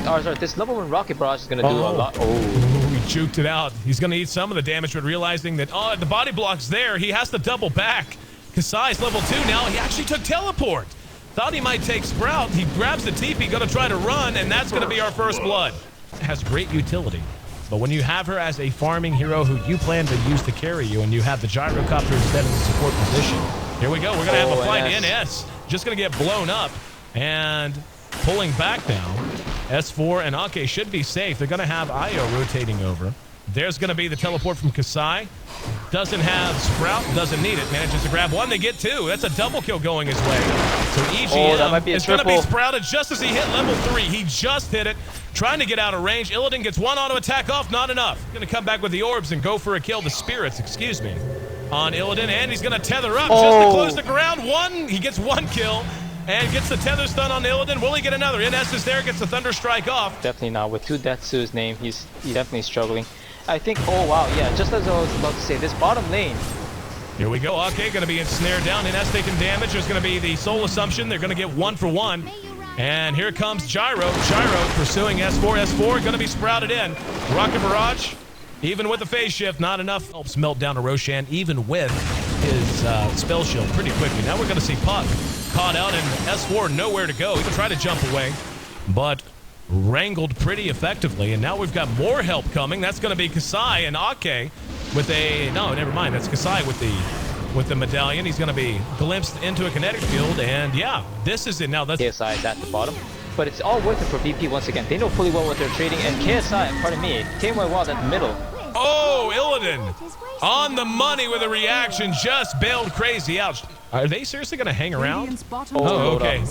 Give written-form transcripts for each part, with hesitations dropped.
ARS-ART. This level 1 rocket barrage is gonna do a lot. Oh, he juked it out. He's gonna eat some of the damage, but realizing that the body block's there, he has to double back. Kasai's level 2 now. He actually took teleport. Thought he might take Sprout. He grabs the TP, gonna try to run, and that's gonna be our first blood. Has great utility. But when you have her as a farming hero who you plan to use to carry you, and you have the Gyrocopter instead of the support position, here we go. We're going to have a fight. NS just going to get blown up and pulling back now. S4 and Akke should be safe. They're going to have Io rotating over. There's going to be the teleport from Kasai. Doesn't have Sprout, doesn't need it. Manages to grab one, they get two. That's a double kill going his way. So EGM is going to be sprouted just as he hit level 3. He just hit it, trying to get out of range. Illidan gets one auto attack off, not enough. Going to come back with the orbs and go for a kill, the spirits, excuse me, on Illidan. And he's going to tether up just to close the ground. He gets one kill and gets the tether stun on Illidan. Will he get another? NS is there, gets the thunder strike off. Definitely not. With 2 deaths to his name, he's definitely struggling. I think, oh wow, yeah, just as I was about to say, this bottom lane. Here we go, Akke gonna be ensnared down, NS taking damage. There's gonna be the soul assumption. They're gonna get 1 for 1. And here comes Gyro pursuing S4. S4 gonna be sprouted in. Rocket barrage, even with the phase shift, not enough. Helps melt down to Roshan, even with his spell shield pretty quickly. Now we're gonna see Puck caught out and S4 nowhere to go. He can try to jump away, but wrangled pretty effectively, and now we've got more help coming. That's going to be Kasai and Akke with a never mind. That's Kasai with the medallion. He's going to be glimpsed into a kinetic field, and yeah, this is it. Now that's KSI is at the bottom, but it's all worth it for VP once again. They know fully well what they're trading, and KSI, pardon me, came away wild at the middle. Oh, Illidan on the money with a reaction, just bailed crazy out. Are they seriously going to hang around? Oh, okay.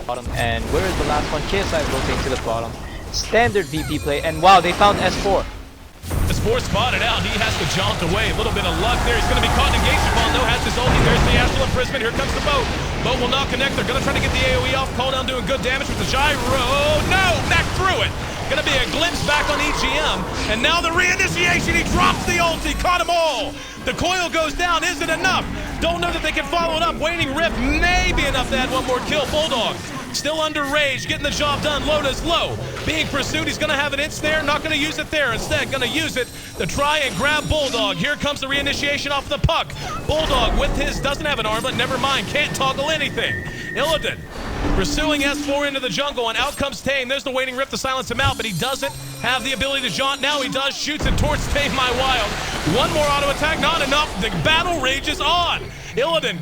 Bottom, and where is the last one? KSI rotating to the bottom. Standard VP play, and wow, they found S4. S4 spotted out. He has to jaunt away. A little bit of luck there. He's going to be caught in engagement ball. No, has his ulti. There's the astral imprisonment. Here comes the boat. Boat will not connect. They're going to try to get the AoE off. Call down doing good damage with the gyro. No, back through it. Going to be a glimpse back on EGM. And now the reinitiation. He drops the ulti. Caught them all. The coil goes down. Is it enough? Don't know that they can follow it up. Waning Rift may be enough to add one more kill. Bulldog still under rage, getting the job done. LodA's low, being pursued. He's going to have an inch there, not going to use it there. Instead, going to use it to try and grab Bulldog. Here comes the reinitiation off the puck. Bulldog with his, doesn't have an armlet, never mind, can't toggle anything. Illidan pursuing S4 into the jungle, and out comes Tame. There's the Waning Rift to silence him out, but he doesn't have the ability to jaunt. Now he does, shoots it towards Tame My Wild. One more auto attack, not enough. The battle rages on. Illidan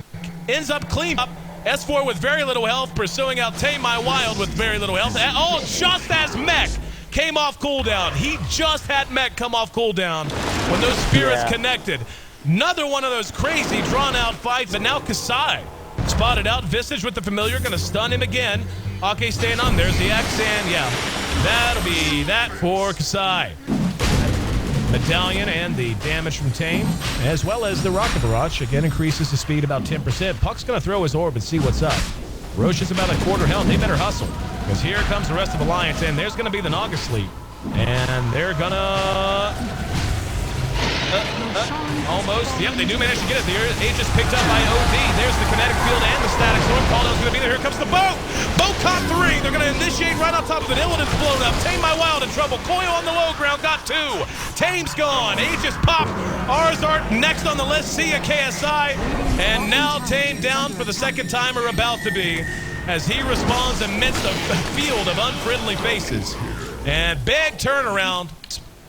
ends up clean up. S4 with very little health, pursuing out Tame My Wild with very little health. Oh, just as Mech came off cooldown. He just had Mech come off cooldown when those spirits connected. Another one of those crazy drawn-out fights, but now Kasai spotted out. Visage with the familiar, gonna stun him again. Akke staying on. There's the X, and yeah, that'll be that for Kasai. Medallion and the damage from Tame, as well as the rocket barrage, again increases the speed about 10%. Puck's gonna throw his orb and see what's up. Roche is about a quarter health. They better hustle, because here comes the rest of Alliance, and there's gonna be the Naga sleep, and they're gonna almost. Yep, they do manage to get it. The Aegis picked up by OD. There's the kinetic field and the static storm. Calldown's gonna be there. Here comes the boat. Boat caught 3. They're gonna initiate right on top of it. Illidan's blown up. Tame My Wild in trouble. Coil on the low ground, got 2. Tame's gone. Aegis pop. ARS-ART next on the list. See ya, KSI. And now Tame down for the second time, or about to be, as he responds amidst a field of unfriendly faces. And big turnaround.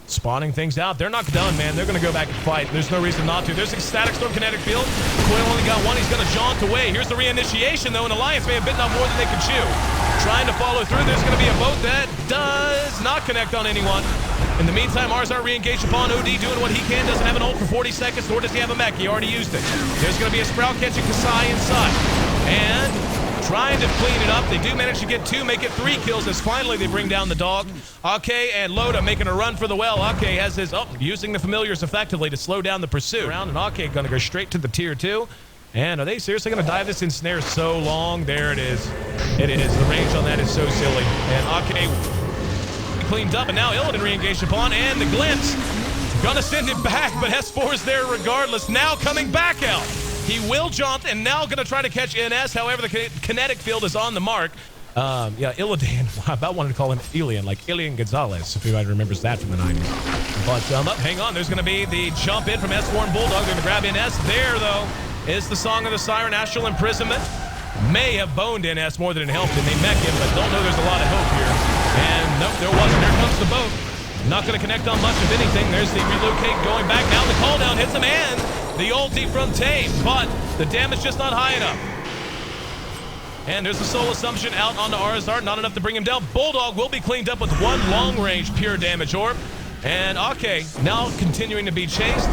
Spawning things out. They're not done, man. They're going to go back and fight. There's no reason not to. There's a static storm kinetic field. Coil only got 1. He's going to jaunt away. Here's the reinitiation, though, and Alliance may have bitten off more than they could chew. Trying to follow through. There's going to be a boat that does not connect on anyone. In the meantime, ARS-ART re-engaged upon OD, doing what he can. Doesn't have an ult for 40 seconds, nor does he have a mech. He already used it. There's going to be a Sprout catching Kasai inside. And trying to clean it up. They do manage to get 2, make it 3 kills as finally they bring down the dog. Akke and LodA making a run for the well. Akke has his, using the familiars effectively to slow down the pursuit. And Akke going to go straight to the tier 2. And are they seriously going to dive this in snare so long? There it is. It is. The range on that is so silly. And Akke cleaned up, and now Illidan re-engaged upon, and the glimpse. Gonna send him back, but S4 is there regardless. Now coming back out. He will jaunt, and now going to try to catch NS. However, the kinetic field is on the mark. Yeah, Illidan. I about wanted to call him Illidan, like Illidan Gonzalez, if anybody remembers that from the 90s. But hang on, there's going to be the jump in from S4 and Bulldog. They're going to grab in S. There, though, is the Song of the Siren. Astral Imprisonment may have boned in S more than it helped him. They mech him, but don't know there's a lot of hope here. And nope, there wasn't. There comes the boat. Not going to connect on much of anything. There's the relocate going back down. The call down hits him, and the ulti from Tame, but the damage just not high enough. And there's the Soul Assumption out on the ARS-ART, not enough to bring him down. Bulldog will be cleaned up with one long-range pure damage orb. And Akke now continuing to be chased.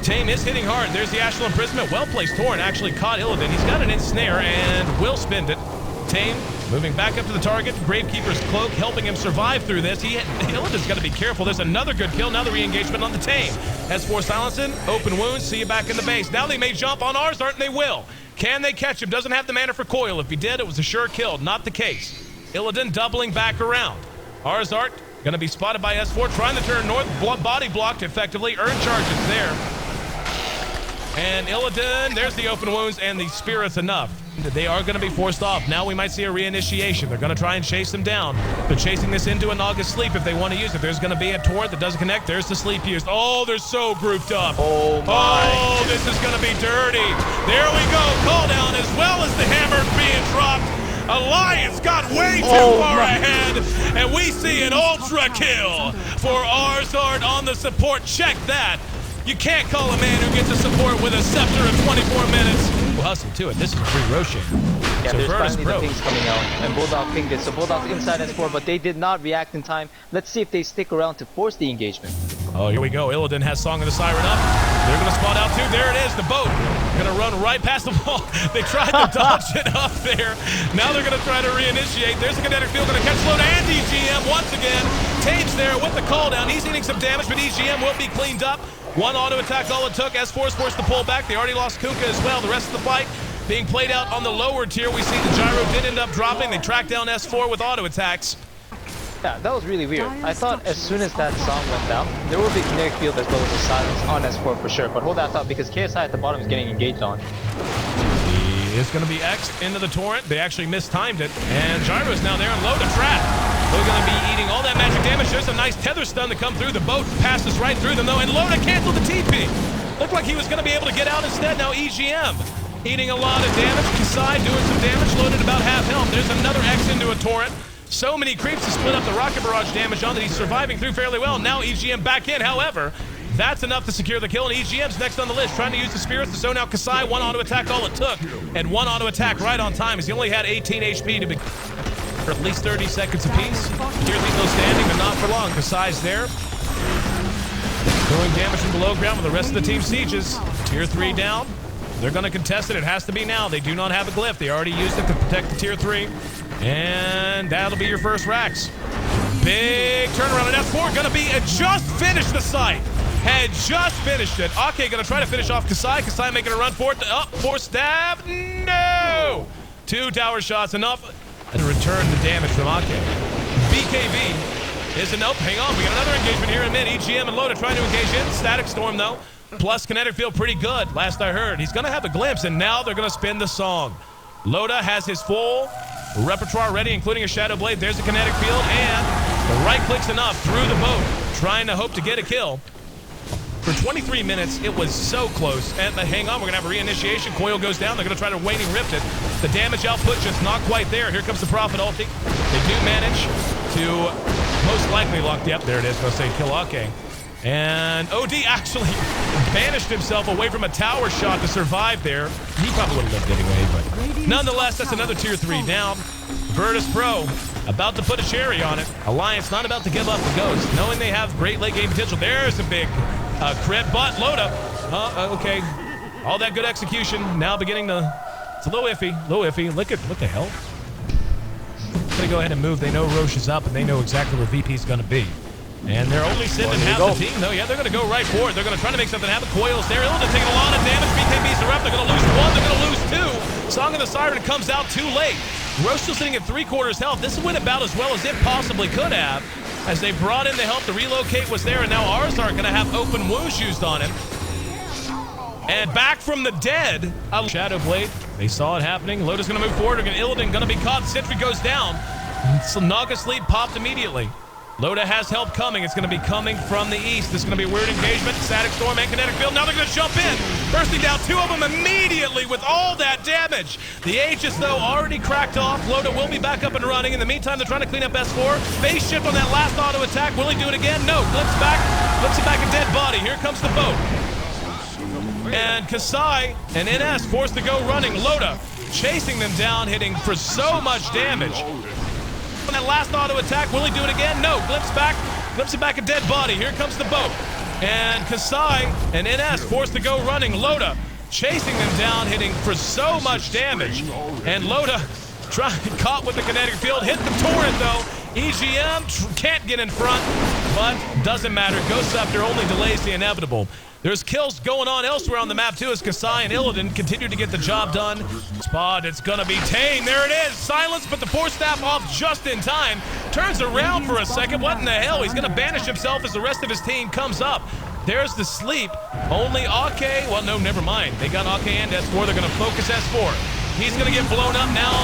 Tame is hitting hard. There's the Astral Imprisonment. Well-placed Torrent actually caught Illidan. He's got an ensnare and will spend it. Tame moving back up to the target. Gravekeeper's Cloak helping him survive through this. Illidan's got to be careful. There's another good kill. Now the re-engagement on the Tame. S4 silencing. Open wounds. See you back in the base. Now they may jump on ARS-ART, and they will. Can they catch him? Doesn't have the mana for coil. If he did, it was a sure kill. Not the case. Illidan doubling back around. ARS-ART going to be spotted by S4. Trying to turn north. Body blocked effectively. Earn charges there. And Illidan, there's the open wounds, and the Spirit's enough. They are going to be forced off. Now we might see a reinitiation. They're going to try and chase him down. They're chasing this into a Naga sleep if they want to use it. There's going to be a torrent that doesn't connect. There's the sleep used. Oh, they're so grouped up. Oh, my. Oh, this is going to be dirty. There we go. Call down as well as the hammer being dropped. Alliance got way too far ahead, and we see an ultra kill for ARS-ART on the support. Check that. You can't call a man who gets a support with a scepter of 24 minutes. We'll hustle to it. This is free Roshan. Yeah, So there's finally Virtus.Pro. the pings coming out, and Bulldog pinged it. So Bulldog's inside S4, but they did not react in time. Let's see if they stick around to force the engagement. Oh, here we go. Illidan has Song of the Siren up. They're going to spot out too. There it is, the boat. Going to run right past the wall. They tried to dodge it up there. Now they're going to try to reinitiate. There's the kinetic field going to catch LodA and EGM once again. Tame's there with the call down. He's eating some damage, but EGM will be cleaned up. One auto attack, all it took. S4 is forced to pull back. They already lost Kunkka as well. The rest of the fight being played out on the lower tier. We see the gyro did end up dropping. They tracked down S4 with auto attacks. Yeah, that was really weird. I thought as soon as that song went down, there would be kinetic field as well as a silence on S4 for sure. But hold that thought because KSI at the bottom is getting engaged on. He is going to be X'd into the torrent. They actually mistimed it. And Gyro's now there and LodA trap. They're going to be eating all that magic damage. There's a nice tether stun to come through. The boat passes right through them though. And LodA canceled the TP. Looked like he was going to be able to get out instead. Now EGM eating a lot of damage. Kasai doing some damage. Loaded about half health. There's another X into a torrent. So many creeps to split up the rocket barrage damage on that he's surviving through fairly well. Now EGM back in, however, that's enough to secure the kill, and EGM's next on the list, trying to use the spirits to zone out Kasai. One auto attack, all it took, and one auto attack right on time, as he only had 18 HP to be for at least 30 seconds apiece. Here's Eco standing, but not for long. Kasai's there. Doing damage from below ground with the rest of the team sieges. Tier 3 down. They're going to contest it. It has to be now. They do not have a glyph. They already used it to protect the Tier 3. And that'll be your first racks. Big turnaround, and S4 gonna be just finished the site. Had just finished it. Akke gonna try to finish off Kasai. Kasai making a run for it. Up for stab. No! 2 tower shots enough to return the damage from Akke. BKB is a nope. Hang on, we got another engagement here in mid. EGM and LodA trying to engage in. Static Storm though. Plus kinetic field pretty good. Last I heard, he's gonna have a glimpse, and now they're gonna spin the song. LodA has his full repertoire ready, including a Shadow Blade. There's a kinetic field, and the right click's enough through the boat, trying to hope to get a kill. For 23 minutes, it was so close. And hang on, we're going to have a reinitiation. Coil goes down. They're going to try to Waning Rift it. The damage output just not quite there. Here comes the Prophet ulti. They do manage to most likely lock the up. There it is. Going to say kill Akke. And OD actually banished himself away from a tower shot to survive there. He probably would have lived anyway, but nonetheless, that's another tier 3 down. Virtus.Pro about to put a cherry on it. Alliance not about to give up the ghost, knowing they have great late game potential. There's a big crit, but LodA, okay. All that good execution now beginning to, it's a little iffy, Look at, what the hell? Gonna go ahead and move. They know Roche is up and they know exactly where VP's gonna be. And they're only sending half the team, though. Yeah, they're going to go right for it. They're going to try to make something happen. Coil's there. Illidan taking a lot of damage. BKB's the rep. They're going to lose 1. They're going to lose 2. Song of the Siren comes out too late. Roche still sitting at 3/4 health. This went about as well as it possibly could have, as they brought in the help. The relocate was there, and now ARS-ART going to have open wounds used on him. And back from the dead, a Shadow Blade. They saw it happening. LodA's going to move forward. Illidan going to be caught. Sentry goes down. So Naga sleep popped immediately. LodA has help coming. It's going to be coming from the east. This is going to be a weird engagement. Static Storm and Kinetic Field. Now they're going to jump in. Bursting down two of them immediately with all that damage. The Aegis, though, already cracked off. LodA will be back up and running. In the meantime, they're trying to clean up S4. Phase shift on that last auto attack. Will he do it again? No. Flips it back a dead body. Here comes the boat. And Kasai and NS forced to go running. LodA chasing them down, hitting for so much damage. On that last auto attack, will he do it again? No. Flips it back a dead body. Here comes the boat. And Kasai and NS forced to go running. LodA chasing them down, hitting for so much damage. And LodA caught with the kinetic field, hit the torrent though. EGM can't get in front, but doesn't matter. Ghost Scepter only delays the inevitable. There's kills going on elsewhere on the map too as Kasai and Illidan continue to get the job done. Spot, it's gonna be Tane. There it is. Silence, but the Force Staff off just in time. Turns around for a second. What in the hell? He's gonna banish himself as the rest of his team comes up. There's the sleep. Only Akke. Well, no, never mind. They got Akke and S4. They're gonna focus S4. He's gonna get blown up now.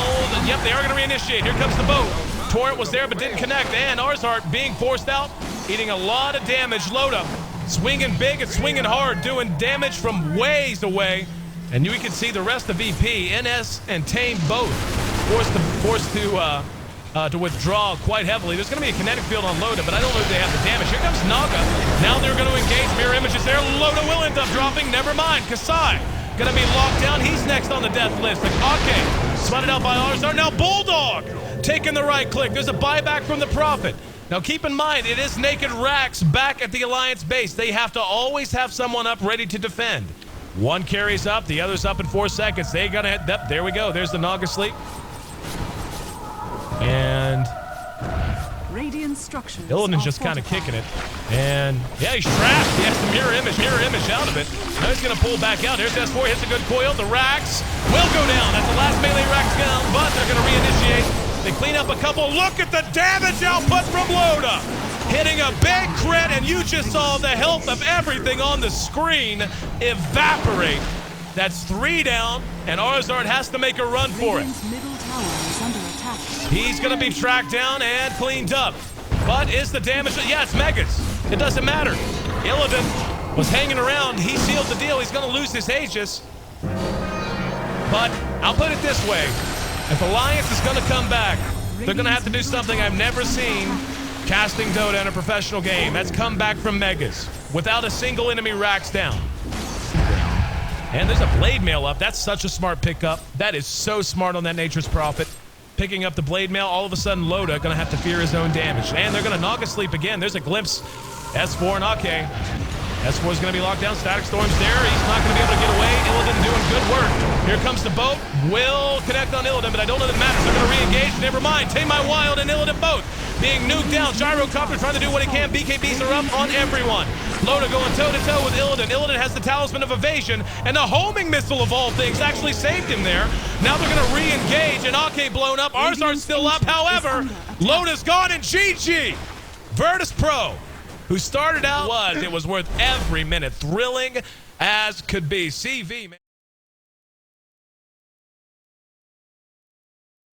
Yep, they are gonna reinitiate. Here comes the boat. Torrent was there but didn't connect. And ARS-ART being forced out, eating a lot of damage. LodA swinging big and swinging hard, doing damage from ways away. And you can see the rest of VP, NS and Tame both forced to withdraw quite heavily. There's going to be a kinetic field on LodA, but I don't know if they have the damage. Here comes Naga. Now they're going to engage. Mirror images there. LodA will end up dropping. Never mind. Kasai going to be locked down. He's next on the death list. And Akke spotted out by ARS-ART. Now Bulldog taking the right click. There's a buyback from the Prophet. Now keep in mind, it is Naked Rax back at the Alliance base. They have to always have someone up ready to defend. One carries up, the other's up in 4 seconds. They gotta hit, yep, there we go. There's the Naga sleep. And Illidan's just kind of kicking it. And yeah, he's trapped. He has the mirror image out of it. Now he's gonna pull back out. There's S4, hits a good coil. The Rax will go down. That's the last melee Rax down, but they're gonna reinitiate. They clean up a couple. Look at the damage output from LodA. Hitting a big crit, and you just saw the health of everything on the screen evaporate. That's 3 down, and ARS-ART has to make a run for it. He's going to be tracked down and cleaned up. But is the damage... Yeah, it's Megas. It doesn't matter. Illidan was hanging around. He sealed the deal. He's going to lose his Aegis. But I'll put it this way. If Alliance is going to come back, they're going to have to do something I've never seen casting Dota in a professional game. That's come back from Megas without a single enemy Rax down. And there's a Blade Mail up. That's such a smart pickup. That is so smart on that Nature's Prophet. Picking up the Blade Mail, all of a sudden LodA going to have to fear his own damage. And they're going to Naga sleep again. There's a glimpse. S4 and Akke. S4 is going to be locked down. Static Storm's there. He's not going to be able to get away. Illidan doing good work. Here comes the boat. Will connect on Illidan, but I don't know that it matters. They're going to re-engage. Never mind. Tame My Wild and Illidan both being nuked down. Gyrocopter trying to do what he can. BKBs are up on everyone. LodA going toe-to-toe with Illidan. Illidan has the Talisman of Evasion, and the homing missile of all things actually saved him there. Now they're going to re-engage, and Akke blown up. ARS-ART's still up. However, LodA's gone, and GG. Virtus.Pro, who started out, it was worth every minute. Thrilling as could be. CV, man.